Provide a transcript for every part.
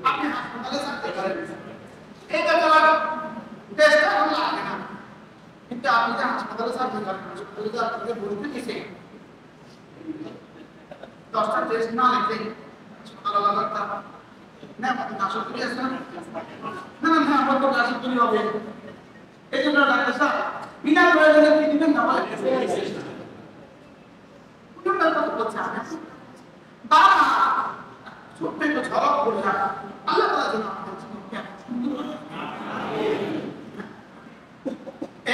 আপনি হাসপাতালে থাকতে পারেন, এটা তোমার টেস্ট এখন লাগে না, কিন্তু আপনি যে হাসপাতালে থাকতে পারেন, হাসপাতালে যে আপনাকে বলতে দিছে 10টা টেস্ট না লিখে হাসপাতালে লাগতা না, আপনি নাশক করে আসেন না না না, আমার তো নাশক করে হবে। এই জন্য ডাক্তার সাহেব বিনা প্রয়োজনে কি দিবেন না বলে কোনো ব্যাপার হচ্ছে না বাবা ছোট্ট একটু ঝলক করে না আল্লাহ তাআলা যেন আমাদের জীবনকে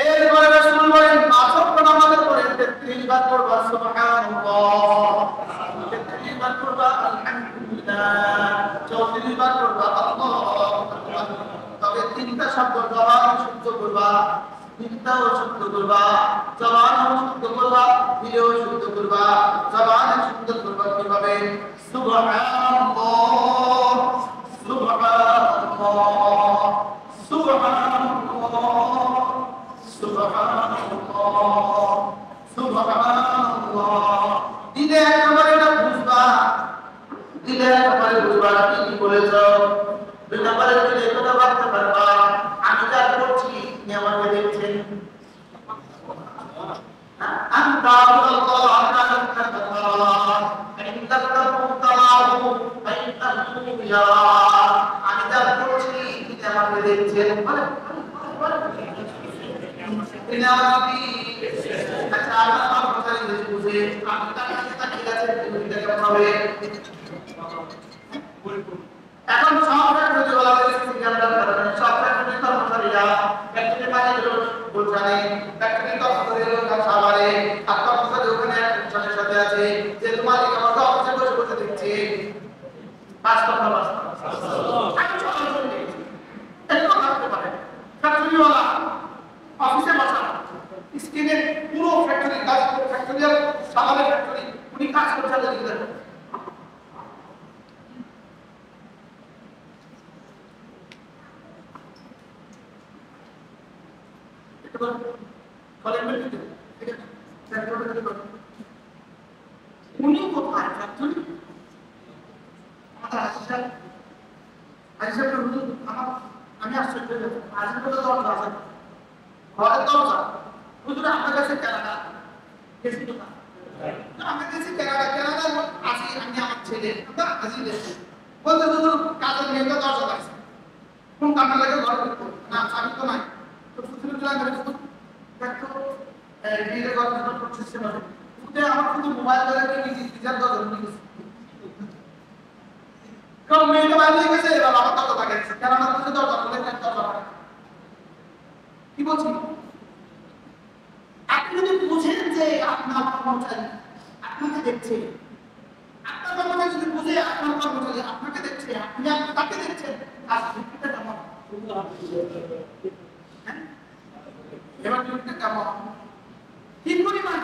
এরপরে রাসূল বলেন ৫ নামাজের পরে ৩৩ বার পড়বা সুবহানাল্লাহ, ৩৩ বার পড়বা আলহামদুলিল্লাহ, ৩৪ বার পড়বা আল্লাহু আকবার। তবে ৩টা শব্দ জবান শুদ্ধ করবা, চিন্তাও শুদ্ধ করবা, জবানও শুদ্ধ করবা, দিলেও শুদ্ধ করবা। জবান শুদ্ধ করবা কিভাবে? সুবহানাল্লাহ সুবহানাল্লাহ সুবহানাল্লাহ সুবহানাল্লাহ সুবহানাল্লাহ। দিলে একেবারে এটা বুঝবা, দিলে একেবারে বুঝবা কি বলেছ। ২ নম্বরে দিলে কথা বলতে পারবা, আমি যা করছি আপনি আমাকে দেখছেন। أنت الله أنك تراه فإن لم تكن تراه فإنه يراك। আমি যা করছি আপনি আমাকে দেখছেন। আচ্ছা আমার কথা বুঝে আপনি তাকে কাছে কেমন হবে? এখন সফটওয়্যার যদি বলা হয় সিস্টেমটা কারণে সফটওয়্যার যদি কর্মচারীরা ফ্যাক্টরি ম্যানেজার বোঝানে, ফ্যাক্টরি কর্মচারীরা কাজ সাবারে আর কর্মচারী ওখানে একজনের সাথে আছে যে তোমার আমাকে অফিসে বসে বসে দেখছে কাজ করতে বাস্তা এটা করতে পারে। ফ্যাক্টরিওয়ালা অফিসে বসা স্ক্রিনে পুরো ফ্যাক্টরি কাজ করে, ফ্যাক্টরিয়াল সাবারে ফ্যাক্টরি উনি কাজ করতে দেখলেন। উনি কোথায় ফ্যাক্টরি আমি আশ্চর্য দরজা ঘরের দরজা হুজুর আপনার কাছে কেনাডা গেছি কোথা আমরা গেছি কেনাডা, কেনাডা আছি আমি আমার ছেলে আজি গেছি বলতে হুজুর কাজের মেয়েটা দরজা আছে কোন কামনা লাগে ঘর না আমি তো নাই তো সুতরাং চলে গেছে দেখো এই ঘর করতেছে না উঠে আমার শুধু মোবাইল ধরে কি টিচার দরজা নিয়ে গেছে কোন মেয়েটা বাইরে গেছে এবার আমার দরজা লাগাইছে কেনাডা থেকে দরজা খুলে দরজা কি বলছি। আপনি যদি বুঝেন যে আপনার কর্মচারী আপনাকে দেখছে, আপনার কর্মচারী যদি বুঝে আপনার কর্মচারী আপনাকে দেখছে, আপনি তাকে দেখছেন, আর ভিত্তিটা কেমন? এবার ভিত্তিটা কেমন? কি পরিমাণ?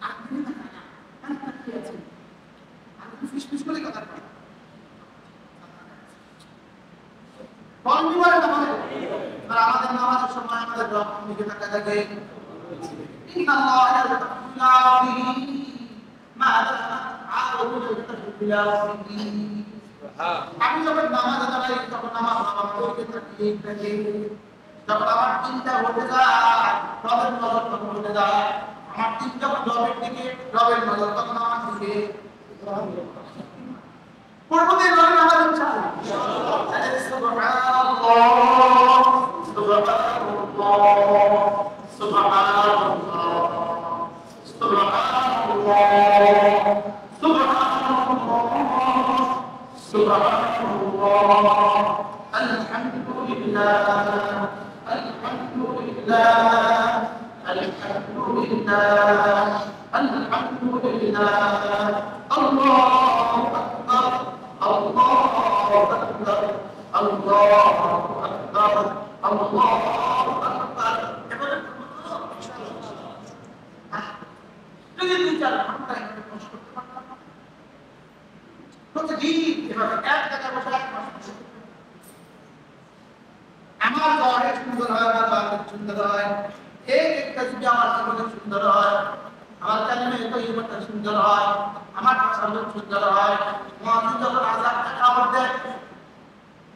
আপনি কি আছেন? আপনি ফিস করে কথা বলেন। আর আমাদের নামাজের সময় আমাদের রব দিকে তাকায় থাকে ইন্নাল্লাহা ইয়ারহামুল্লাহি মা আ'উযু আমি যখন নামাজ আদায় তখন আমার দিকে তাকিয়ে থাকি, যখন আমার চিন্তা হতে যায় রবের নজর তখন হতে যায়, আমার চিন্তা যখন রবের দিকে রবের নজর তখন আমার দিকে পূর্বদিন রবের নামাজ ইনশাআল্লাহ সুবহানাল্লাহ সুবহানাল্লাহ সুবহানাল্লাহ সুবহানাল্লাহ সুবহানাল্লাহ সুবহানাল্লাহ আলহামদুলিল্লাহ আলহামদুলিল্লাহ আলহামদুলিল্লাহ আলহামদুলিল্লাহ আল্লাহু আকবার আল্লাহু আকবার আল্লাহু আকবার আল্লাহু আকবার। এবারে যদি দুই চার ঘন্টা এখানে কষ্ট করতে পারতাম প্রতিদিন এভাবে এক জায়গায় বসে এক মাস আমার ঘরে সুন্দর হয়, আমার বাড়ি সুন্দর হয়, একটা যদি আমার জীবনে সুন্দর হয়, আমার কালিমা তৈয়বাটা সুন্দর হয়, আমার ভাষা সুন্দর হয়, মহাজুদ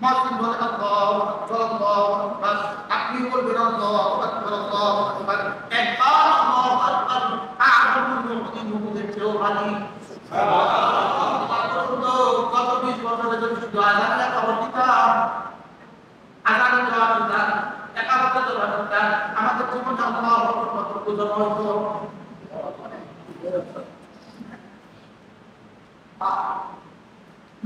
মুয়াজ্জিন বলে আল্লাহু আকবার আল্লাহু আকবার, আপনি বলবেন আল্লাহু আকবার আল্লাহু আকবার। একবার আল্লাহু আকবার আ'লামুল মুমিনিন কেউ বলি সুবহানাল্লাহ। কত 20 বছরের জন্য শুধু আযানের খবর দিতাম, আযানের জবাব দিতাম, একামতের জবাব দিতাম, আমাদের জীবনে আল্লাহু আকবার কত বুঝানো হতো।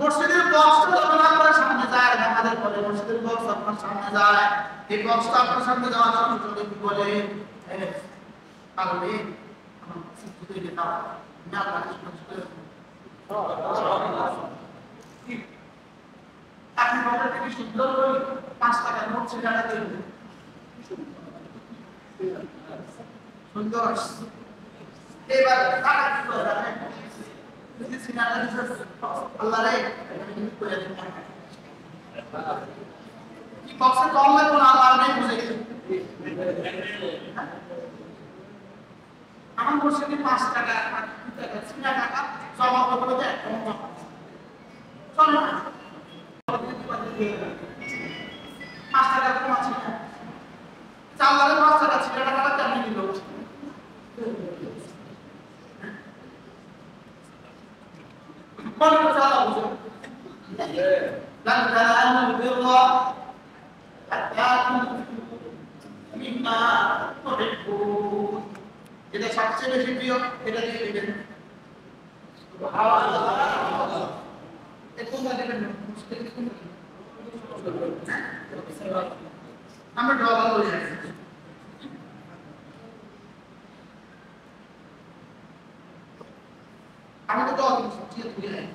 মসজিদের বক্সটা যখন আপনার সামনে যায়, আমাদের বলে মসজিদের বক্স আপনার সামনে যায়, এই বক্সটা আপনার সামনে যাওয়ার সঙ্গে সঙ্গে কি বলে, পাগলে আমার সিদ্ধ দিয়ে দাও, না আপনাকে আপনি বলেন কি সুন্দর করে 5 টাকা নোট ছিটাটা দিবেন, সুন্দর। এবার টাকা কি করে আল্লাহ রে কি বক্সে কম লাগবে না, আল্লাহ নেই বুঝে গেছে। আমার মসজিদে 5 টাকা 2 টাকা জমা করতে দেয় চল না 5 টাকা কম আছে না, চালালে 5 টাকা ছিল টাকা কেমন দিল কোন চালা বুঝো লান তানালুল বিররা হাত্তা তুনফিকু মিম্মা তুহিব্বুন। যেটা সবচেয়ে বেশি প্রিয় এটা দিয়ে দিবেন সুবহানাল্লাহ। এখন দিবেন মুশকিল কি আমরা ডলার বলে যাচ্ছি, আমাকে তো অত সবচেয়ে তুলে নেয়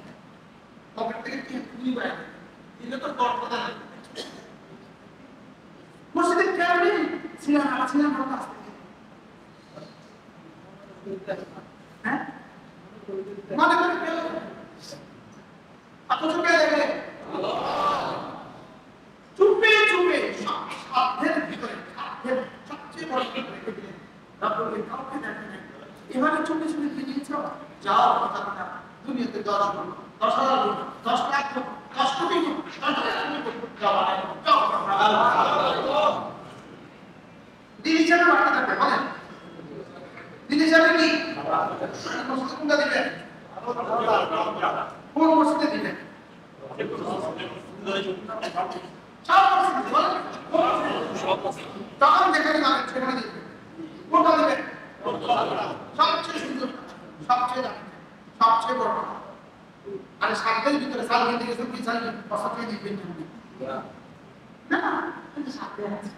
পকেট থেকে কি তুলি বাইরে দিলে তো দরকার নেই। মসজিদে কেমনি ছিলাম আমার কাছ থেকে, হ্যাঁ মনে করে গেল অথচ কে দেখে চুপে চুপে সাধ্যের ভিতরে সবচেয়ে বড় রেখে দিলেন রব্বুল কাউকে দেখে না। এভাবে চুপে চুপে দিয়ে দিয়েছ, যাও কথা দুনিয়াতে 10,000 গুণ 10 লাখ গুণ 10 কোটি গুণ 10 লাখ গুণ দিন হিসাবে বাড়তে থাকবে। বলেন দিন হিসাবে কি মসজিদ কোনটা দিবেন, কোন মসজিদে দিবেন, তখন যেখানে যাবেন সেখানে দিবেন, কোনটা দিবেন সবচেয়ে সুন্দর, সবচেয়ে দামি, সবচেয়ে বড়। আরে সাতটার ভিতরে সাল কিনতে গেছেন কি চাই বসাতে দিবেন না, কিন্তু সাথে আছে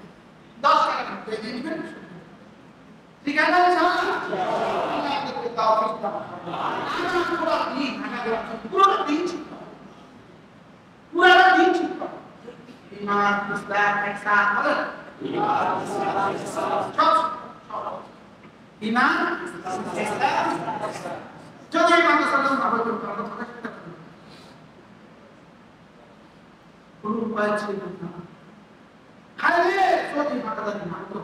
10 টাকা দিয়ে দিবেন, ঠিক আছে পুরো দিন ইমান ইসলাম ইহসান বলেন ইমান ইসলাম। যদি মাদ্রাসার ভাবে করতে হবে কোন উপায় ছিল না, খাইলে যদি মাদ্রাসা না হতো,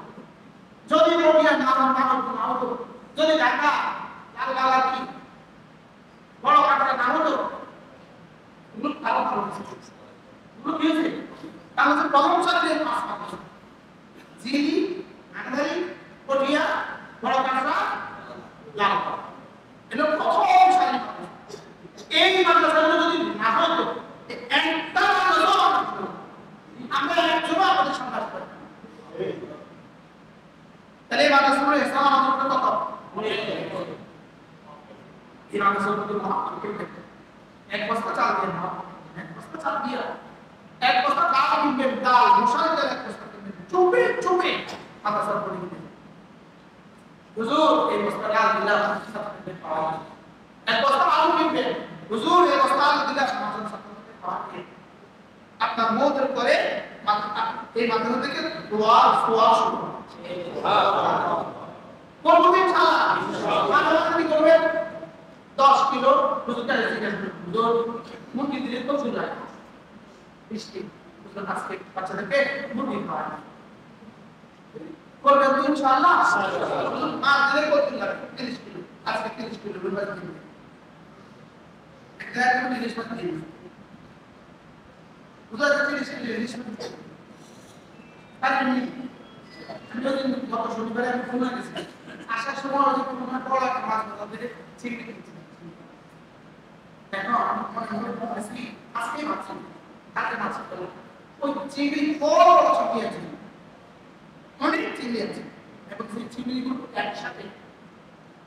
যদি রোগিয়া না হতো, যদি ঢাকা লাল বালা কি বড় কাটা না হতো, গুলো ভালো ভালো গুলো কি হয়েছে তাহলে প্রথম সাথে পাস করতে জিলি আন্দারি কোটিয়া বড় কাটা লাল এটা প্রথম সারি। এই মাদ্রাসাগুলো যদি না হতো একটা আমরা একজন আমাদের সন্ধান করি, তাহলে এই মাদ্রাসাগুলো ইসলাম আমাদের কত এই মাদ্রাসাগুলো এক বস্তা চাল দিয়ে না, এক বস্তা চাল দিয়ে এক বস্তা ডাল কিনবেন, ডাল মশলা দিয়ে এক বস্তা কিনবেন, চুপে চুপে মাদ্রাসার করে কিনবেন। হুজুর এই বস্তা ডাল দিলাম পাওয়া যায়, এক বস্তা আলু কিনবেন, হুজুর এই বস্তা আলু দিলাম পাওয়া যায়। আপনার মতের করে এই মাধ্যম থেকে দোয়া সোয়া শুরু কোনদিন ছাড়া কি করবেন 10 কিলো হুজুরটা জিজ্ঞাসা করবেন, হুজুর মুরগি দিলে তো চুল যায় বৃষ্টি হুজুর আজকে বাচ্চাদেরকে মুরগি খাওয়ায় করবেন তো ইনশাআল্লাহ। আর দিলে কত লাগবে 30 কিলো, আজকে 30 কিলো রুবাই দিবেন, একটা 30 টাকা দিবেন। বুঝা যাচ্ছে ইলিশ মাছ তার আমি গত শনিবারে আমি খুলনা গেছি আসার সময় ওই যে খুলনা বড় একটা মাছ বাজার থেকে চিংড়ি কিনছি এখন মনে ভাবছি আজকেই ভাবছি কালকে মাছ ওই চিংড়ি বড় চিংড়ি আছে অনেক চিংড়ি আছে এবং সেই চিংড়িগুলো একসাথে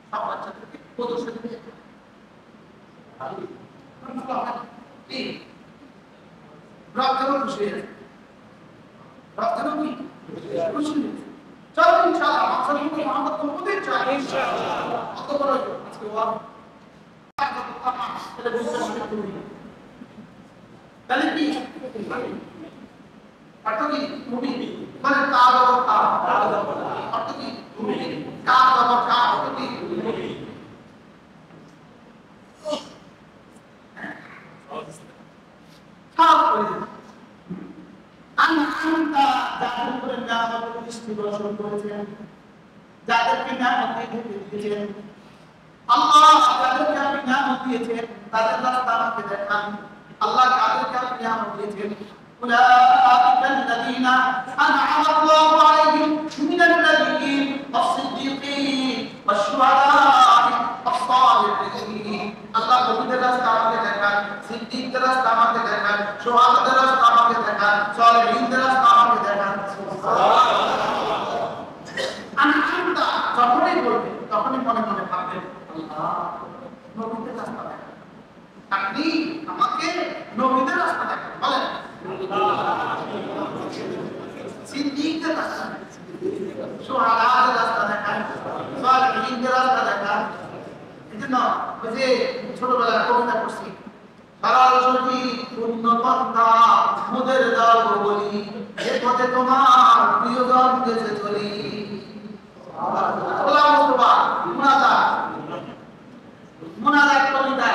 সব বাচ্চাদেরকে প্রদর্শনী দিয়ে রক্তও খুশি হয়েছে রক্তও কি খুশি হয়েছে চলো ইনশাআল্লাহ মাসাল মুখে মোহাম্মদ তোমাদের চাই ইনশাআল্লাহ কত বড় আজকে ওয়া তাহলে কি অর্থ কি তুমি মানে কাল অর্থ কি তুমি কাল অর্থ কি খারাপ করে দিন আনন্তা যাদের উপরে নিয়ামত দৃষ্টি বর্ষণ করেছেন যাদেরকে নিয়ামত দিয়েছেন আল্লাহ যাদেরকে আপনি নিয়ামত দিয়েছেন তাদের রাস্তা আমাকে দেখান আল্লাহ যাদেরকে আপনি নিয়ামত দিয়েছেন أولئك الذين أنعم الله عليهم من النبيين والصديقين والشهداء والصالحين الله নবীদের রাস্তা আমাকে দেখান সিদ্দিকদের রাস্তা আমাকে দেখান শুহাদাদের রাস্তা আমাকে দেখান সালেহিনদের রাস্তা আমাকে দেখান আনন্দা যখনই বলবে তখনই মনে মনে ভাববেন আল্লাহ নবীদের রাস্তা দেখান আপনি আমাকে নবীদের রাস্তা দেখান বলেন সিদ্দিকদের রাস্তা শুহাদাদের রাস্তা দেখান সালেহিনদের রাস্তা দেখান এজন্য ওই যে ছোটবেলায় কবিতা পড়ছি সরস্বতী পূর্ণ পন্থা মোদের দাও বলি এ পথে তোমার প্রিয়জন গেছে চলি গোলাম মুস্তফা মুনাজাত কবিতা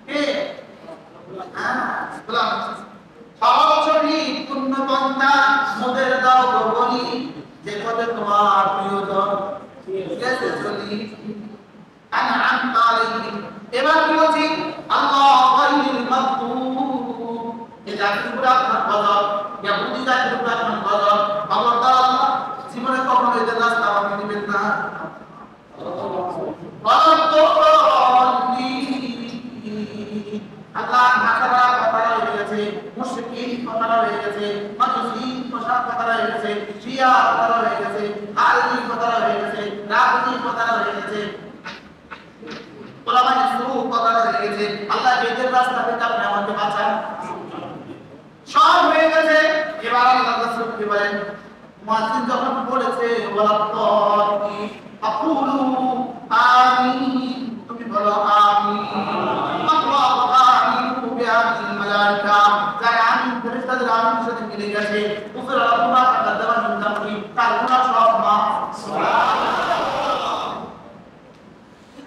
কে গোলাম সরস্বতী পূর্ণ পন্থা মোদের দাও বলি যে পথে তোমার প্রিয়জন গেছে চলি أنعمت عليهم এবার কি বলছি আল্লাহ গায়রিল মাগদুব এটা পুরো আপনার গজব ইহুদি জাতির পুরো আপনার গজব খবরদার আল্লাহ জীবনে কখনো এদের রাস্তা আমাকে দিবেন না আল্লাহ নাসারা কথা হয়ে গেছে মুশরিকিন কথা হয়ে গেছে মাজুসিন কথা হয়ে গেছে শিয়া কথা হয়ে গেছে আলী কথা হয়ে গেছে রাফজি কথা হয়ে গেছে ওলামায়ে সুফ কথা হয়ে গেছে আল্লাহ এদের রাস্তা থেকে আপনি আমাকে বাঁচান সব হয়ে গেছে এবার আল্লাহ রাসূল কি বলেন মুয়াজ্জিন যখন বলেছে ওয়ালাল্লাহি আকুলু আমিন তুমি বলো আমিন আল্লাহু আমিনু বিআমিল মালাইকা যারা আমিন ফেরেশতাদের আমিনের সাথে মিলে গেছে উপরে আল্লাহ তাআলা নির্ধারণ তার গুনাহ সব মাফ সুবহানাল্লাহ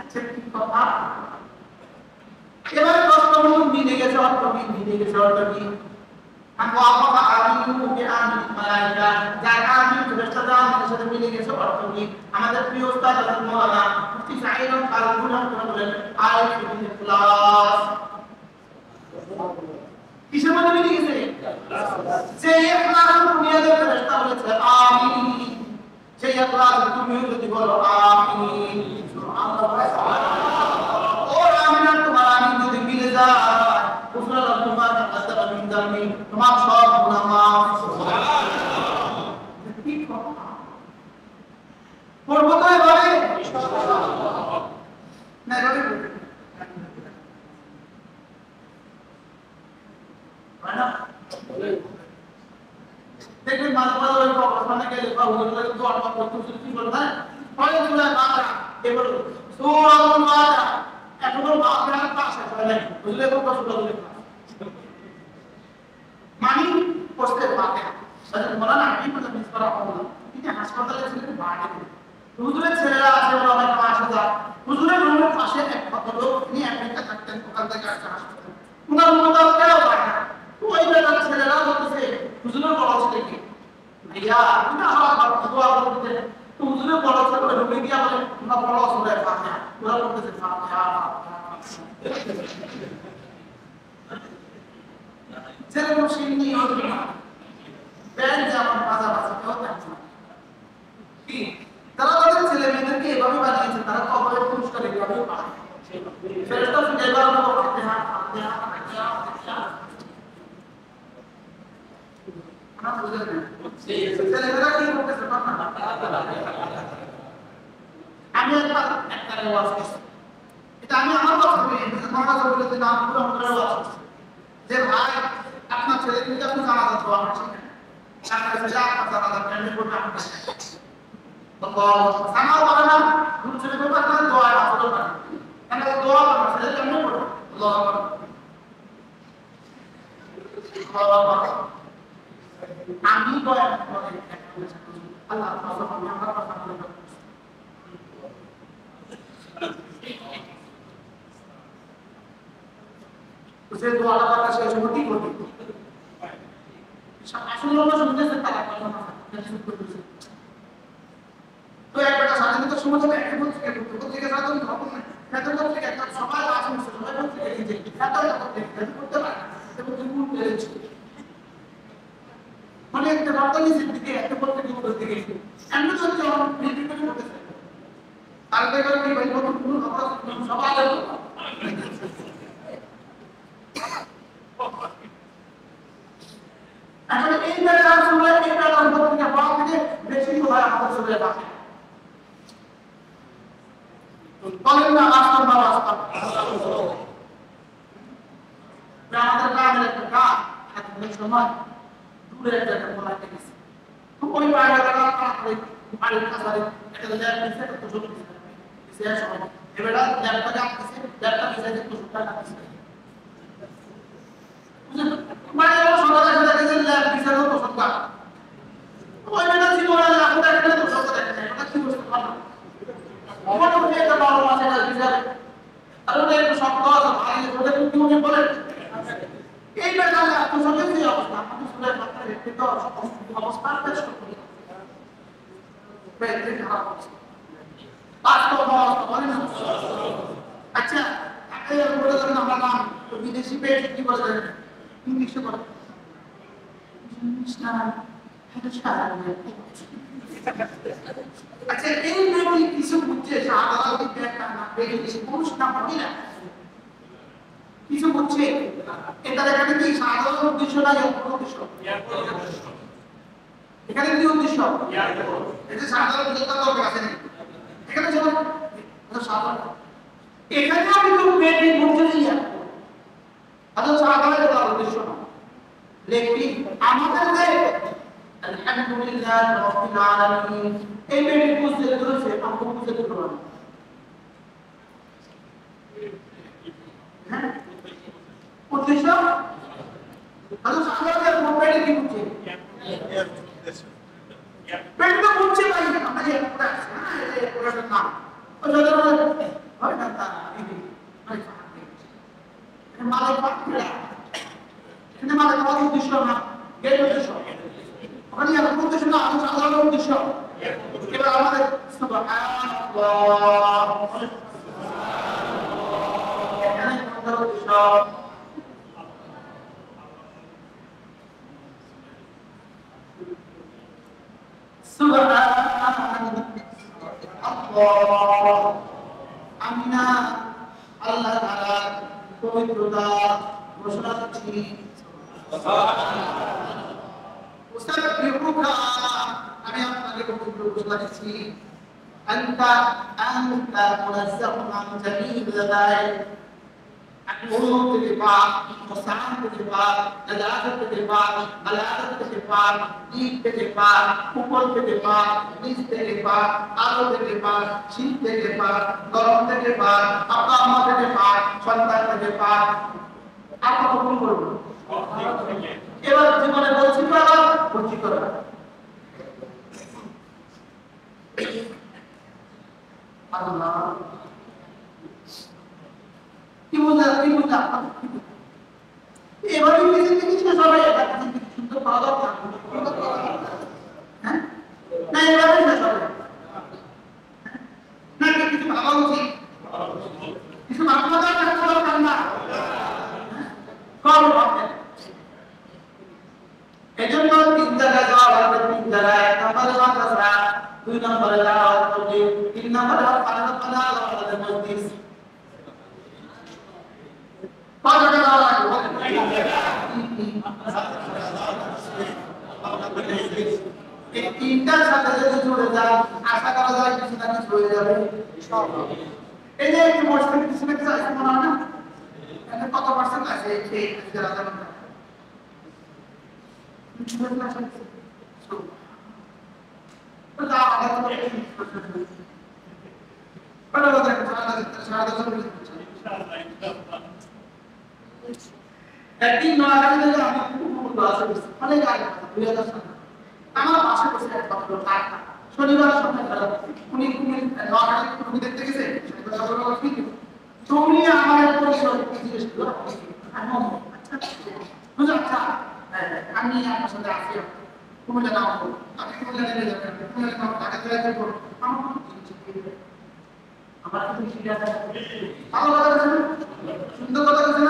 আচ্ছা কি কথা এবার প্রশ্ন মিলে গেছে অর্থ কি মিলে গেছে অর্থ কি আল্লাহ আমিনু বিআমিল মালাইকা যারা আমিন ফেরেশতাদের আমিনের সাথে মিলে গেছে অর্থ কি আমাদের প্রিয় উস্তাদ হযরত মাওলানা মুফতি সাঈদ আল-গুলাম বলেন আয়াতুল ইখলাস কিসের মধ্যে মিলে গেছে যে ইখলাস দুনিয়াতে ফেরেশতা বলেছে আমিন সেই ইখলাস তুমি যদি বলো আমিন সুবহানাল্লাহ ও আমিন তোমার আমিন যদি মিলে যায় কুফরা তোমার কাছে মিন দামি তোমার সব গুনাহ মাফ সুবহানাল্লাহ কি কথা পড়বো তো এবারে না এবারে না দেখবেন মাঝে মাঝে ওই কবরস্থানে গেলে বা হুজুরদের দোয়া করতে কি বলে না পরে সূরা বাকারা এবার সূরাতুল বাকারা এখনো বাকারার পাশে হয় না বুঝলে কোন সূরা বলে মানি পড়তে বাকারা তাহলে বলা না কি পড়তে মিস করা হবে না কিন্তু হাসপাতালে ছিলেন বাড়ি হুজুরের ছেলেরা আছে বলে অনেক মাসে যায় হুজুরের রুমের পাশে এক ভদ্রলোক তিনি আমেরিকা থাকতেন ওখান থেকে আসছে হাসপাতালে উনার মোতাল কেউ যায় না ওই বেটার ছেলেরা বলতেছে হুজুরের বড় ছেলে কি ভাইয়া তুমি আমার দোয়া করতে তো হুজুরের বড় ছেলে ঢুকে গিয়া বলে না বড় ছেলে ফাতিহা ওরা বলতেছে ফাতিহা ছেলে সিন্নি হবে না ব্যাংক যেমন পাশাপাশি কেউ থাকছে না কি তারা তাদের ছেলে মেয়েদেরকে এভাবে বানিয়েছে তারা তো অবৈধ পুরস্কার এভাবে পায় ফেরেশতা ফিরেবার মতো ফাতিহা ফাতিহা ফাতিহা ফাতিহা আমরা বুঝলেন ছেলেমেয়েরা কি করতেছে আমি একটা ওয়াজ করছি এটা আমি আমার কথা বলি মনে করে যে নাম পুরো মনে ওয়াজ করছি যে ভাই আপনার ছেলেকে আপনি জানাজা দোয়া করছেন আপনার ছেলে আপনার জানাজা কেন করবে আপনার আল্লাহ সামাও করে না দুই ছেলেকে আপনার দোয়া আসলে না কেন দোয়া আপনার ছেলে কেন করবে আল্লাহ আমি দোয়া করে আল্লাহ তাআলা আমার কথা বলে उसे द्वारा का शेष होती होती আসলে আমরা শুনতেছি তারা কথা না তো এক বেটা স্বাধীনতার সময় তো একটা পত্রিকা সাধারণ খবর না বেতন পত্রিকা একটা সবাই আসুন সবাই পত্রিকা লিখে খাতায় পত্রিকা করতে পারে এবং দুপুর পেরেছে মানে একটা বার্তালি দিকে একটা পত্রিকা করতে গেছে এমন তো যে প্রিন্ট করে করতেছে আর দেখো কি ভাই কত পুরো খবর সবাই এখন এই বেলা শুনলে এই বেলার পত্রিকা পড়া থেকে বেশি হয় আমাদের চলে যাবে বলেন না আসতাম বাবা আসতাম আমাদের গ্রামের একটা গাছ এক সময় দূরে একটা বলাতে গেছে তো ওই বাইরেটা বাড়ির কাছে একটা ল্যাব নিচে একটা ছোট দিছে সময় এবারে ল্যাবটা কাটতেছে ল্যাবটা নিচে একটু ছোটটা কাটতেছে মানে ও সকালে দেখা যায় ল্যাব বিচার তো সত্তা ওই বেটা জীবনে আমরা এখানে তো সত্তা দেখে এটা কি করতে পারবো মনে হয় একটা বড় মাছ এটা বিচার আর ওটা একটু শক্ত আছে ভাই ওটা কি মনে বলে এই বেটা এত সহজে যে অবস্থা আপনি শুনে আপনার ব্যক্তিগত অবস্থা পেশ করতে পেটে খারাপ হচ্ছে বাস্তব অবস্থা বলেন না আচ্ছা আপনি বলে দেন আমরা নাম বিদেশি পেট কি বলে দেন ইংলিশে বলে আচ্ছা এই মেয়ে কিছু বুঝছে সাধারণ একটা না বেশি কিছু পুরুষ না পাবি না কিছু বুঝছে এটা এখানে কি সাধারণ উদ্দেশ্য না উদ্দেশ্য এখানে কি উদ্দেশ্য এটা সাধারণ যেটা দরকার আছে এখানে যেমন সাধারণ এখানে আমি তো বেশি বুঝতে দিই আচ্ছা সাধারণ উদ্দেশ্য না लेकिन আমাদের যে আলহামদুলিল্লাহ রাব্বিল আলামিন এই বেটি বুঝতে ধরেছে আমরা বুঝতে পারবো হ্যাঁ উদ্দেশ্য আচ্ছা সাধারণ মোবাইলে কি বুঝছে বেটি তো বুঝছে ভাই আমরা যে পুরো হ্যাঁ এই পুরোটা নাম ও সাধারণ হয় না তা এই মালিক পাঠিয়ে কিন্তু মানে কোন উদ্দেশ্য না এর উদ্দেশ্য ওখানে আর উদ্দেশ্য না আমি সাধারণ উদ্দেশ্য এবার আমাদের সুবহানাল্লাহ এখানে কোন উদ্দেশ্য সুবহানাল্লাহ আমিনা আল্লাহ তাআলা পবিত্রতা ঘোষণা করছি উস্তাদ বিরুকা আমি আপনাকে পবিত্র ঘোষণা করছি আনতা মুনাজ্জাহুন আন জামিল যাবাই উলুম থেকে পাক মুসান থেকে পাক নাজাত থেকে পাক বালাগত থেকে পাক দীপ থেকে পাক উপর থেকে পাক নিচ থেকে পাক আলো থেকে পাক শীত থেকে পাক গরম থেকে পাক আপা আম্মা থেকে পাক সন্তান থেকে পাক আপনি কবুল করুন এবার জীবনে বলছি করা বলছি করা আল্লাহ কি বুঝা এবারে কিছু সবাই এটা সুন্দর পাওয়া দরকার হ্যাঁ না এবারে না সবাই না কিছু ভাবা উচিত কিছু ভাবা দরকার না কম ভাববেন দুই নম্বরে দাওয়াত তাবলীগ, তিন নম্বরে ফারদানা আলাদা মজলিস। কয় টাকা দেওয়া লাগবে বলেন? এই তিনটার সাথে যদি জুড়ে যায় আশা করা যায় কিছু না কিছু হয়ে যাবে। এই যে একটু বসে কিছু না কিছু আছে মনে হয় না? এখানে কত পার্সেন্ট আছে এই যারা জানেন না? একদিন নোয়াখালী থেকে আমি অনেক আগে 2000 সালে আমার পাশে বসে এক ভদ্র কাকা শনিবার সন্ধ্যাবেলা উনি নোয়াখালী তুমি দেখতে গেছে তুমি আমার পরিচয় জিজ্ঞেস করো আচ্ছা আমি আপনার সাথে আসি তুমি জানাও আপনি তুমি জানিয়ে যাবেন তুমি টাকা দিয়ে দেবো আমার কিছু শিখা আছে ভালো কথা বলছেন সুন্দর কথা বলছেন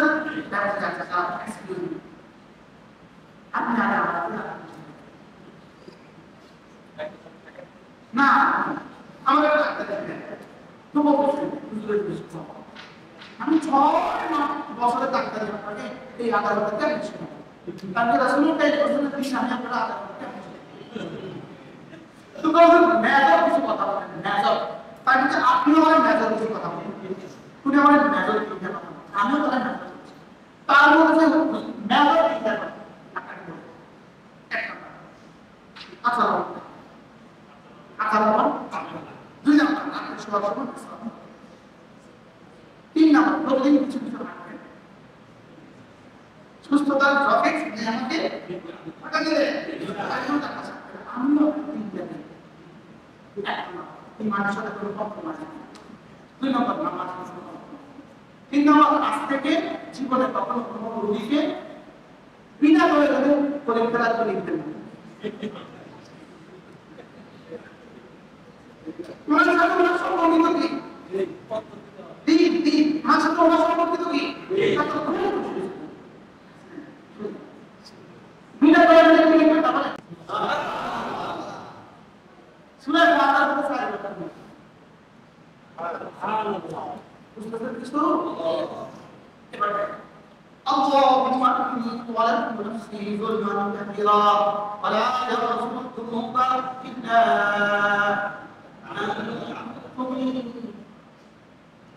না আচ্ছা এক্সকিউজ মি আপনি না আমাদের ডাক্তার দেখেন তবু বলছেন আমি 6 বছরের ডাক্তার আপনাকে এই আদালতে কেন ছিল তারপরে রাসূলের কাছে বলছেন দিন আমি আপনার আদালতে কেন তো বলছেন মেজর কিছু কথা বলেন মেজর তাই যে আপনিও আমার মেজর কিছু কথা বলেন তুমি আমার মেজর কিছু কথা বলেন আমিও তো মেজর তার মধ্যে মেজর কি কথা আচ্ছা দুই নম্বর আপনার সবার তিন নম্বর প্রতিদিন কিছু কিছু রাখবেন সুস্থতার ট্রফিক আমাকে টাকা দিলে আমিও এই মানুষের সাথে কোনো কম্প্রোমাইজ নেই। দুই নম্বর নামাজ তিন নম্বর আজ থেকে জীবনে কখনো কোনো রোগীকে বিনা প্রয়োজনে পরীক্ষা করে নিতে হবে মানুষের সাথে ওনার সম্পর্কিত কি দিন মানুষের সাথে ওনার সম্পর্কিত কি বিনা প্রয়োজনে পরীক্ষা বলে শুনে বাংলার কথা সাইড করতে সুবহানাল্লাহ বুঝতেছেন কিছু এবারে اللهم إني ظلمت نفسي ظلما كثيرا ولا يغفر الذنوب إلا أنت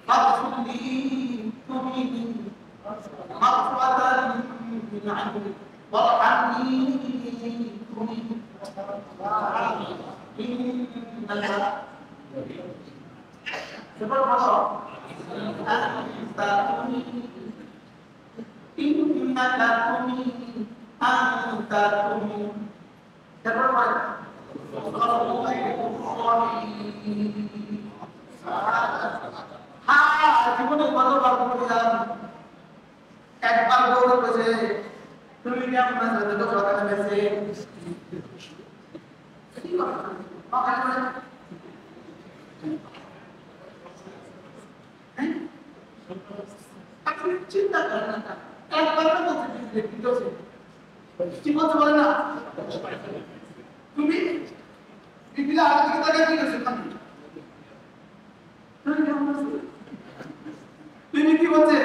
فاغفر لي ذنوبي مغفرة من عندك وارحمني إنك سبحان الله أنت إنك أنت জীবনে কতবার বললাম একবার দৌড়ে বসে তুমি কি আপনার সাথে তো কথা বলেছে আপনি চিন্তা করেন না একবার বলতে ঠিক বলতে পারে না তুমি বিপিলা আগে থেকে তাকে কি করছো তুমি কি বলছে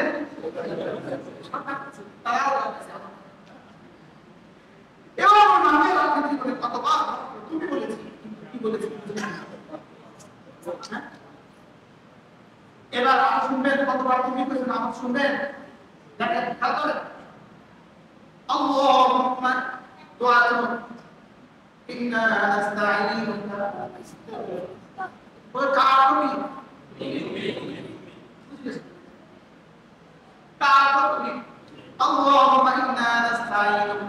এবার নামে রাজনীতি করে কতবার তুমি বলেছি কি বলেছি এবার আমার শুনবেন কতবার তুমি বলেছেন আমার শুনবেন দেখেন খেয়াল করেন اللهم دعاء إنا نستعينك وكعبني كعبني اللهم إنا نستعينك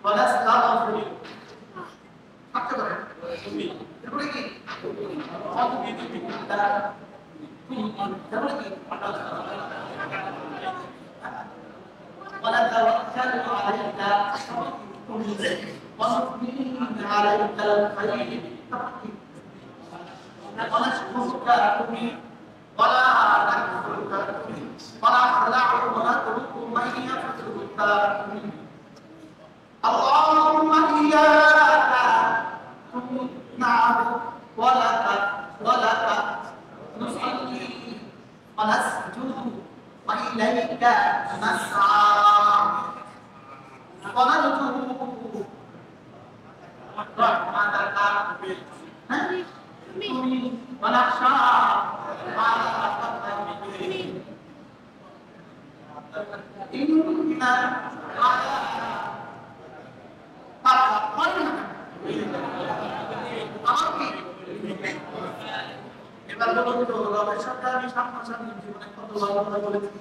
ونستغفرك أكبر يقول لك ونتوكل عليك ونثني عليك الخير ونشكرك ولا نكفرك ونخلع ونترك من يفعلك اللهم إياك نعبد ونسجد وإليك نسعى ونرجو رحمتك ونخشى عذابك إن এবার বলুন তো রবের সাথে আমি সামনাসামনি জীবনে কত ভালো কথা বলেছি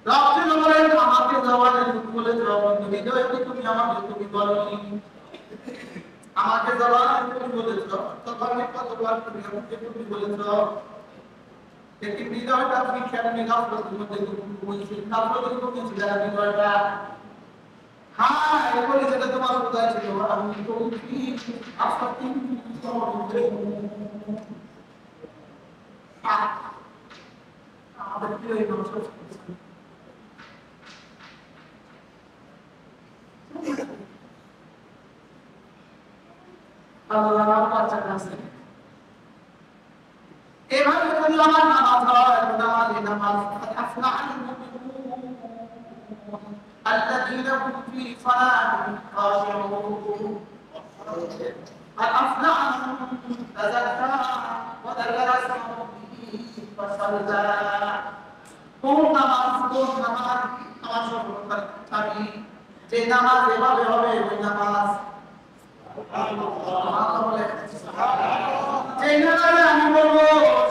রবকে বলেন আমাকে জবানে তুমি বলে রব হৃদয়ে তুমি আমাকে তুমি বলনি আমাকে জবানে তুমি বলেছ তবে কতবার তুমি আমাকে তুমি বলেছ लेकिन हृदयটা তুমি কেমনে গাফলতের মধ্যে তুমি বলছি গাফলতের মধ্যে ছিল হৃদয়টা হ্যাঁ এরপরে যেটা তোমার হৃদয় ছিল আমি তো কি আফাতি তোমার হৃদয় আমাদের কি এই মানুষ আল্লাহ বাচ্চা কাছে এভাবে যদি আমার নামাজ হয় নামাজ আফলাহুল মুমিনুন আল্লাযীনা হুম ফি সালাতিহিম খাশিউন আফলাহ মান তাযাক্কা ওয়া যাকারা ইসমা রাব্বিহি ফাসাল্লা কোন নামাজ আমার সর্বপ্রথম আমি যে নামাজ এভাবে হবে ওই নামাজ আল্লাহ বলে যে নামাজে আমি বলবো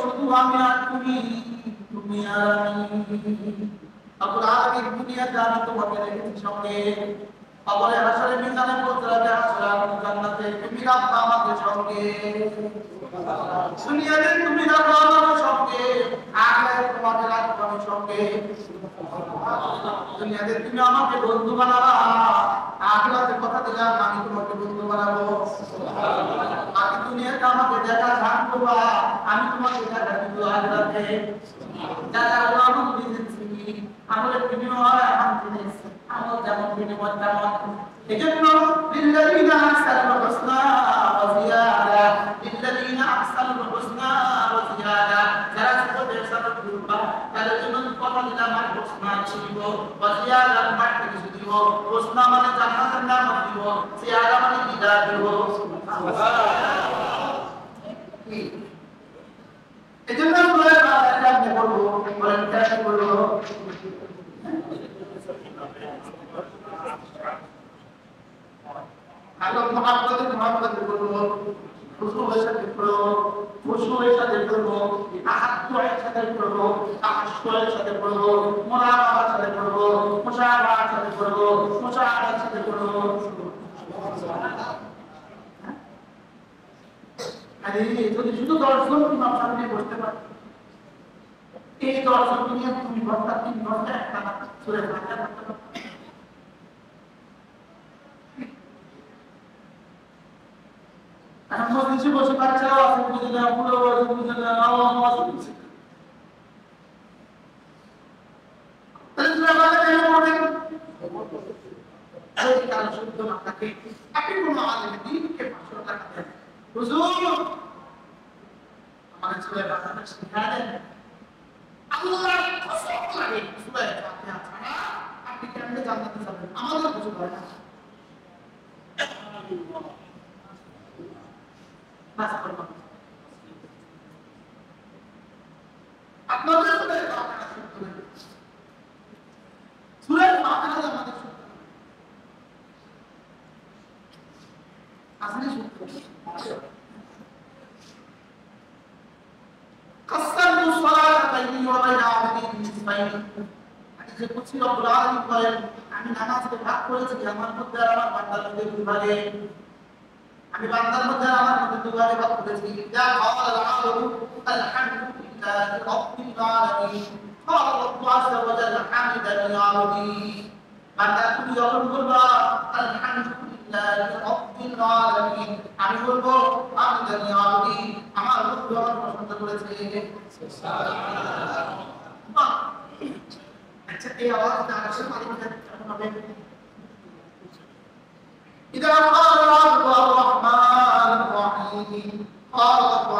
শুধু আমি আর তুমি আর আমি আল্লাহ আলামিন দুনিয়াতে আমি তোমাকে রেখেছি সঙ্গে আবার হাসরে মিজানে পৌঁছাতে আসলাম জান্নাতে তুমি রাখবা আমাদের সঙ্গে দুনিয়াতে তুমি রাখবা আমাদের সঙ্গে আখিরাতে তোমাকে রাখবা আমার সঙ্গে দুনিয়াতে তুমি আমাকে বন্ধু বানাবা আখিরাতে কথা দিলাম আমি তোমাকে বন্ধু বানাবো আমি দুনিয়াতে আমাকে দেখা ধান করবা আমি তোমাকে দেখা দিব আখিরাতে যারা আমল দিয়েছি আমলের বিনিময়ে আমি দিয়েছি আমল যেমন বিনিময় তেমন এজন্য লিল্লাযিনা আহসানুল হুসনা ওয়া জিয়াদা লিল্লাযিনা আহসানুল হুসনা ওয়া জিয়াদা যারা সত্যে সাথে করবা তাদের জন্য কথা দিলাম আর হুসনা দিব ওয়া জিয়াদা মানে কিছু দিব হুসনা মানে জান্নাতের নাম দিব জিয়াদা মানে দিদা দিব এজন্য বলে আল্লাহ বলবো বলেন কেন বলবো আল্লাহ মুহাম্মদ বলবো খুশুয়ের সাথে পড়ো খুশুয়ের সাথে পড়ো আহাতুয়ের সাথে পড়ো আহাসুয়ের সাথে পড়ো মুরাকাবার সাথে পড়ো মুশাবাহার সাথে পড়ো মুশাহাদার সাথে পড়ো আরে যদি শুধু দর্শন তোমার সামনে বসতে পারো এই দর্শন দুনিয়া তুমি ঘন্টা 3 ঘন্টা একটা সূরা ফাতিহা পড়তে পারো আমরা নিচে বসে বাচ্চারা আছে বুঝে না পুরো বুঝে না আওয়াজ হচ্ছে তাহলে আমরা কেন পড়বেন এই কারণ শুদ্ধ না থাকে আপনি কোন আলেম দ্বীনকে 500 টাকা দেন হুজুর আমাদের ছেলে বাচ্চাদের শিক্ষা দেন আল্লাহর কসম লাগে সূরা ফাতিহা ছাড়া আপনি কেমনে জান্নাতে যাবেন আমাদের কিছু হয় না আপনাদের সূরা ফাতিহা আমাদের আসলে قسمت الصلاة بيني وبين عبدي نصفين হাদিসে কুদসি রব্বুল আলামিন বলেন আমি নামাজকে ভাগ করেছি আমার মধ্যে আর আমার বান্দার মধ্যে দুভাগে আমি বান্দার মধ্যে আর আমার মধ্যে দুভাগে ভাগ করেছি যা ক্বাল আল-আবদু আলহামদুলিল্লাহি রাব্বিল আলামিন ক্বাল রাব্বু আযজা ওয়া জাল্লা হামিদানি আবদি বান্দা তুমি যখন বলবা আলহামদুলিল্লাহি রাব্বিল আলামিন আমি বলবো হামিদানি আবদি আমার রব আমার প্রশংসা করেছে সুবহানাল্লাহ আচ্ছা এই আওয়াজটা আসলে মালিকটা কেমন হবে إذا قال رب الرحمن الرحيم قال رب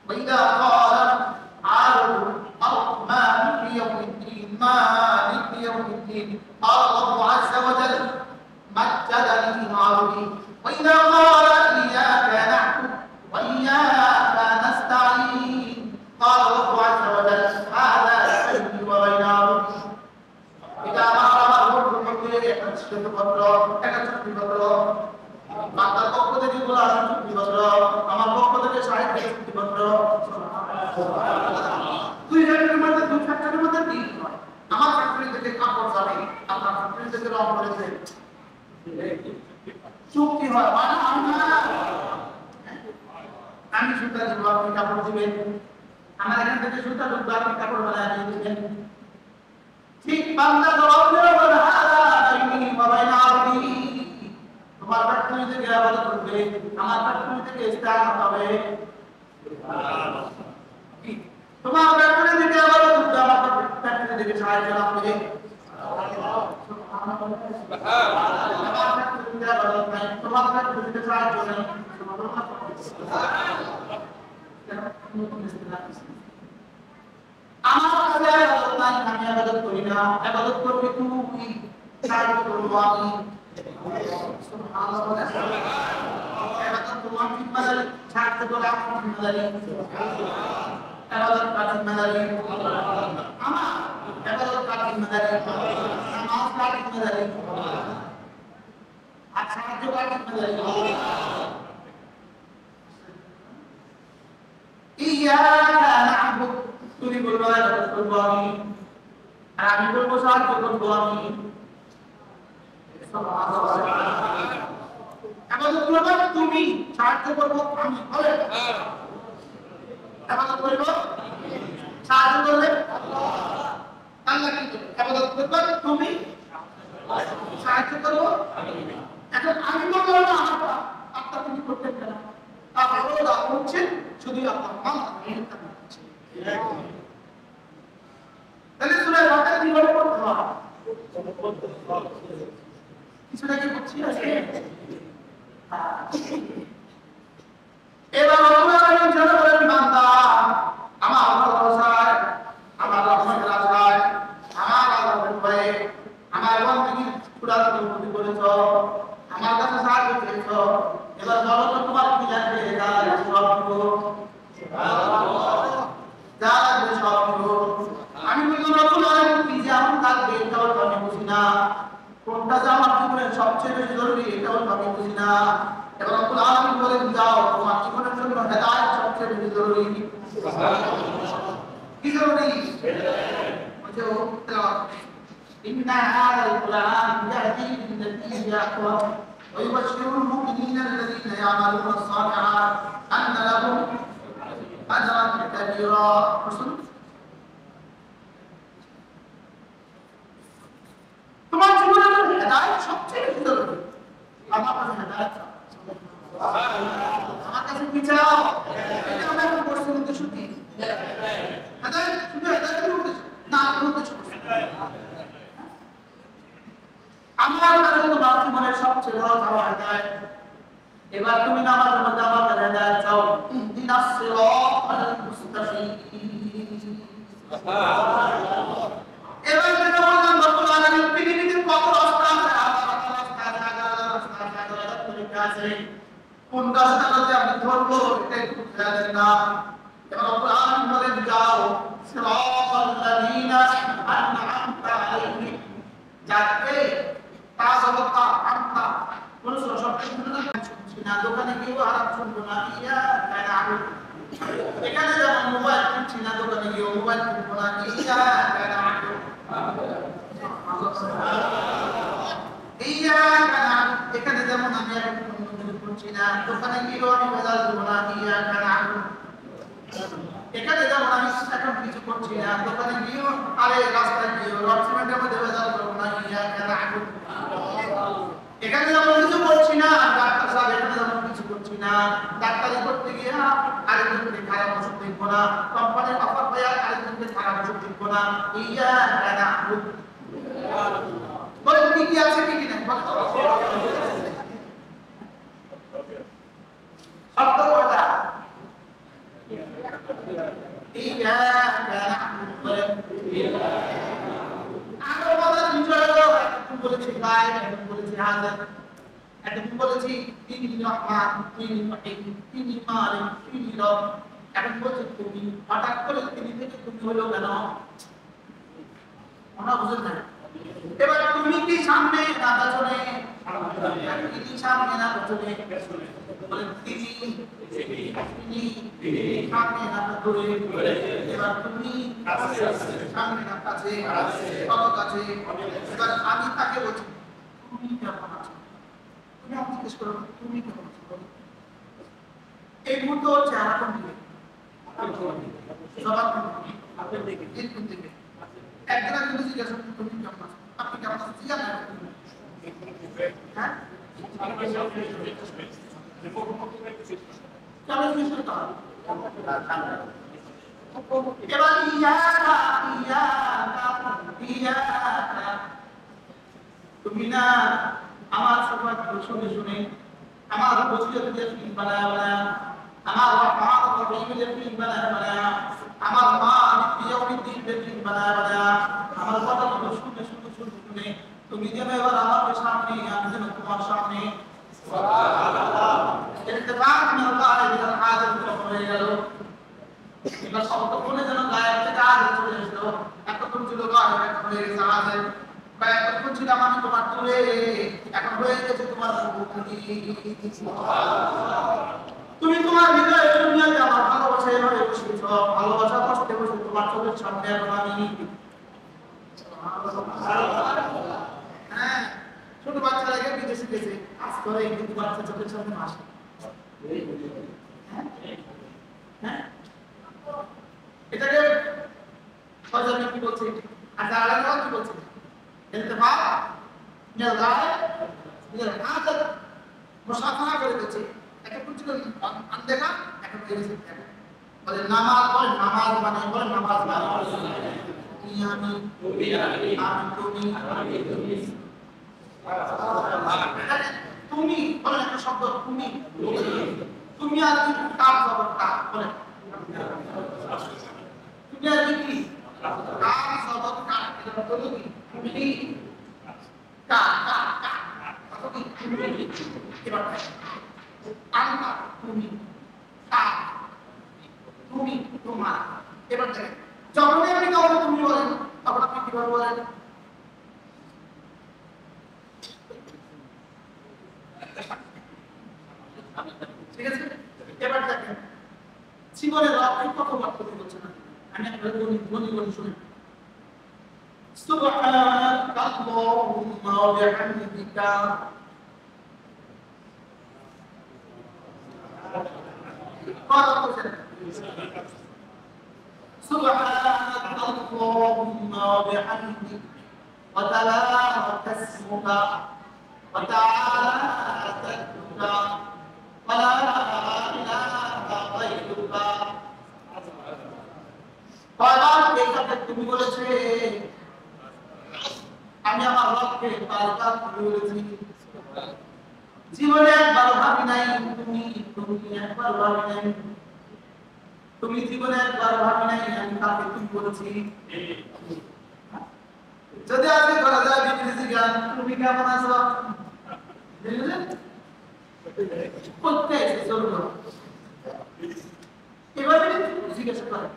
وإذا قال عارض مالك يوم الدين مالك يوم الدين قال الله عز وجل مجدني عربي وإذا قال إياك نعبد وإياك نستعين قال الله عز وجل هذا بيني وبين عبدي إذا أمر الرب بقدره يكتشف قدره বান্দার পক্ষ থেকে বলা আছে চুক্তিপত্র আমার পক্ষ থেকে সাহিত্য চুক্তিপত্র দুই ফ্যাক্টরির মধ্যে ডিল হয় আমার ফ্যাক্টরি থেকে কাপড় যাবে আপনার ফ্যাক্টরি থেকে রং করেছে চুক্তি হয় আমি সুতা দিব আপনি কাপড় দিবেন আমার এখান থেকে সুতা ঢুকবে আপনি কাপড় বানায় নিয়ে দিবেন ঠিক বান্দা জবাব দেবে বলে হাদা বাইনি ওয়া বাইনা আবদি তোমার ফ্যাক্টরি থেকে ইবাদত করবে আমার ফ্যাক্টরি থেকে ইস্তেআনা হবে তোমার ফ্যাক্টরি থেকে ইবাদত করবে আমার ফ্যাক্টরি থেকে সাহায্য লাগবে তোমার ফ্যাক্টরি থেকে সাহায্য নেই আমার কাছে ইবাদত নাই আমি ইবাদত করি না ইবাদত করবি তুই সাহায্য করব আমি সুবহানাল্লাহ ইবাদত তোমার জিম্মাদারি ছাড়তে বলে আমার জিম্মাদারি ইবাদত কার জিম্মাদারি আমার ইবাদত কার জিম্মাদারি নামাজ কার জিম্মাদারি আর সাহায্য কার জিম্মাদারি ইয়াকা না'বুদ তুমি বলবো ইবাদত করব আমি আর আমি বলবো সাহায্য করব আমি ইবাদত করবে তুমি সাহায্য করব আমি বলে ইবাদত করব সাহায্য করবে আল্লাহ কি ইবাদত করবে তুমি সাহায্য করব এখন আমি বলবো না আপনারা তুমি করতে পারেন না তাহলে দাও হচ্ছে শুধু আল্লাহ তাহলে সূরা ফাতিহা কিভাবে পড়তে হয় কিছু নাকি বুঝছি আছে এবার আল্লাহ জানা বলেন বান্দা আমার ভালোবাসায় আমার রহমতের আশায় আমার আল্লাহর ভয়ে আমার বন্ধুকে পুরা তুমি করেছো আমার কাছে সাহায্য চেয়েছো এবার বলো তো তোমার কি লাগবে যা সব দিব যা লাগবে সব দিব আমি বললাম রব্বুল আলামিন কি যে আমার লাগবে এটাও তো আমি বুঝি না কোনটা যে আমার জীবনের সবচেয়ে বেশি জরুরি এটাও তো আমি বুঝি না এবার রব্বুল আলামিন বলেন যাও তোমার জীবনের জন্য হেদায়েত সবচেয়ে বেশি জরুরি কি জরুরি বলছে ও তেলাওয়াত ইন্না হাযাল কুরআন ইয়াহদি লিল্লাতী হিয়া আকওয়াম ويبشر المؤمنين الذين يعملون الصالحات أن لهم أجرا كبيرا তোমার জীবনের হেদায়েত সবচেয়ে বেশি জরুরি আমার কাছে হেদায়েত আমার কাছে কি চাও এটা আমরা এখন কোর্সের উদ্দেশ্য কি হেদায়েত শুধু হেদায়েতের উদ্দেশ্য না আর কোনো উদ্দেশ্য আমার কাছে তোমার জীবনের সবচেয়ে বড় চাওয়া হেদায়েত এবার তুমি নামাজের মধ্যে আমার কাছে হেদায়েত চাও ইহদিনাস সিরাতাল মুস্তাকিম এবার যেটা বললাম রব্বুল আলামিন পৃথিবীতে কত রাস্তা আছে আছে কোন রাস্তাটাতে আপনি ধরবো এটা একটু খেয়াল দেন না এবার রব্বুল আলামিন বলেন যাও সিরাতাল লাযিনা আন'আমতা আলাইহিম যাকে তাযাবতা আমতা কোন শব্দ না দোকানে গিয়েও হারাম শুনবো না ইয়া কানা আবুদ এখানে যেমন মোবাইল কিনছি না দোকানে গিয়েও মোবাইল কিনবো না ইয়া কানা আবুদ ইয়া কানা এখানে যেমন আমি এখন কিছু করছি না দোকানে গিয়েও আমি ভেজাল দেবো না ইয়া কানা আবুদ এখানে যেমন আমি এখন কিছু করছি না দোকানে গিয়েও আরে রাস্তায় গিয়েও রড সিমেন্টের মধ্যে ভেজাল করবো না ইয়া কানা আবুদ এখানে যেমন কিছু করছি না ডাক্তার সাহেব এখানে যেমন কিছু করছি না ডাক্তারি করতে গিয়ে আরেকজনকে খারাপ ওষুধ দেখবো না কোম্পানির অফার পেয়ে আরেকজনকে খারাপ ওষুধ দেখবো না ইয়া কানা আবুদ বলেন কি আছে কি না শব্দ কয়টা ইয়াকা না'বুদু আরো বলার বিষয় হলো একটু বলেছি গায়েব, একটু বলেছি হাজার, একটু বলেছি তিনি রহমান, তিনি রহিম, তিনি মালিক, তিনি রব। এখন বলছে তুমি, হঠাৎ করে তিনি থেকে তুমি হলো কেন? আমরা বুঝেন না। এবার তুমি কি সামনে না পেছনে? তিনি সামনে না পেছনে? বলেন তিনি সামনে না পেছনে? এবার তুমি সামনে না কাছে? কত কাছে? এবার আমি তাকে বলছি তুমি কেমন আছো? তুমি আমাকে জিজ্ঞেস করো তুমি কেমন আছো? এই মুহূর্তে হচ্ছে এরকম দিকে সবার আপনার দিকে কোন দিকে একদিন আমি যদি জিজ্ঞাসা করি তুমি কেমন আছো, আপনি কেমন আছেন জিজ্ঞাসা করেন, হ্যাঁ কেমন জিজ্ঞেস করতে হবে? এবার ইয়াকা ইয়াকা ইয়াকা তুমি না আমার সবার শুনে শুনে আমার বসিয়ত দিয়ে ফিল্ম বানায়া আমার রহমান রহিম দিয়ে ফিল্ম বানায়া আমার মালিক ইয়াউমিদ্দিন দিয়ে ফিল্ম বানায়া আমার কথাগুলো শুনে শুনে শুনে তুমি যেন এবার আমার সামনে আমি যেন তোমার সামনে সুবহানাল্লাহ ইরতিফাক মিন গায়ব ইলা হাজাত হয়ে গেল। এবার শব্দ বলে যেন গায়েব থেকে হাজাত চলে আসলো। এতক্ষণ ছিল গায়েব, এখন হয়ে গেছে হাজাত। এতক্ষণ ছিলাম আমি তোমার দূরে, এখন হয়ে গেছে তোমার মুখোমুখি। তুমি তোমার হৃদয়ে দুনিয়াতে আমার ভালোবাসা এভাবে বসেছ, ভালোবাসা বসতে বসে তোমার চোখের সামনে এখন আমি। হ্যাঁ, ছোট বাচ্চারা গিয়ে বিদেশে গেছে, আজ করে কিন্তু বাচ্চা চোখের সামনে আসে। হ্যাঁ, এটাকে সজাগ কি বলছে? আর আলাদা কি বলছে? ইরতিফাক মিন গায়ব ইলা হাজাত মুসাফাহা করে দিচ্ছে। একটা ছিল আনদেখা, এখন হয়ে গেছে দেখা। বলে নামাজ, বলে নামাজ মানে, বলে নামাজ মানে আমি তুমি তুমি বলে একটা শব্দ তুমি তুমি আর কি কাজ জবরটা বলে তুমি আর কি কাজ জবরটা এটা বলো কি তুমি কা কা কা কত কি তুমি এবার আনতা তুমি কা তুমি তোমার। এবার দেখেন যখনই আপনি কাউকে তুমি বলেন তখন আপনি কিভাবে বলেন? ঠিক আছে, এবার দেখেন জীবনের লক্ষ্য কত বাক্য বলছে না, আমি একটা ধ্বনি শুনি সুবহানাল্লাহুম্মা ওয়া বিহামদিকা সুবহানাল্লাহুম্মা ওয়া বিহামদিকা ওয়া তাবারাকা ইসমুকা ওয়া তাআলা জাদ্দুকা ওয়া লা ইলাহা গায়রুকা। কয়বার এই কথা তুমি বলেছে? আমি আমার রবকে বারবার বলেছি, জীবনে একবার ভাবি নাই তুমি একবার ভাবি নাই, তুমি জীবনে একবার ভাবি নাই আমি তাকে তুমি বলেছি। যদি আজকে করা যায় বিদেশি গান তুমি কেমন আছো করতে এসে চলল এভাবে জিজ্ঞাসা করে।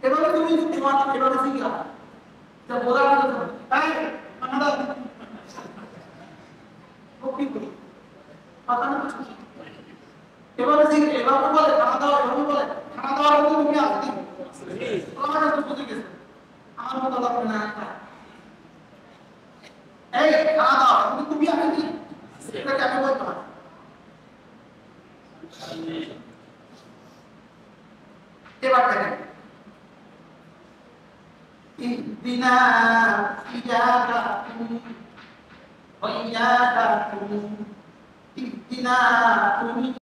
এভাবে তুমি তোমার এভাবে শিখা যা বলা হলো তাই আমরা কপি করি কথা না কিছু এভাবে শিখে এভাবে বলে খানা দাও, এভাবে বলে খানা দাওয়ার মধ্যে তুমি আসতে তোমার তো বুঝে গেছে আমার মতো লাগবে না। এই খানা দাও তুমি আসতে এটাকে আমি বলতে পারি। এবার দেখেন ইহদিনা ইয়াকা ওয়া ইয়াকা কিনা তুমি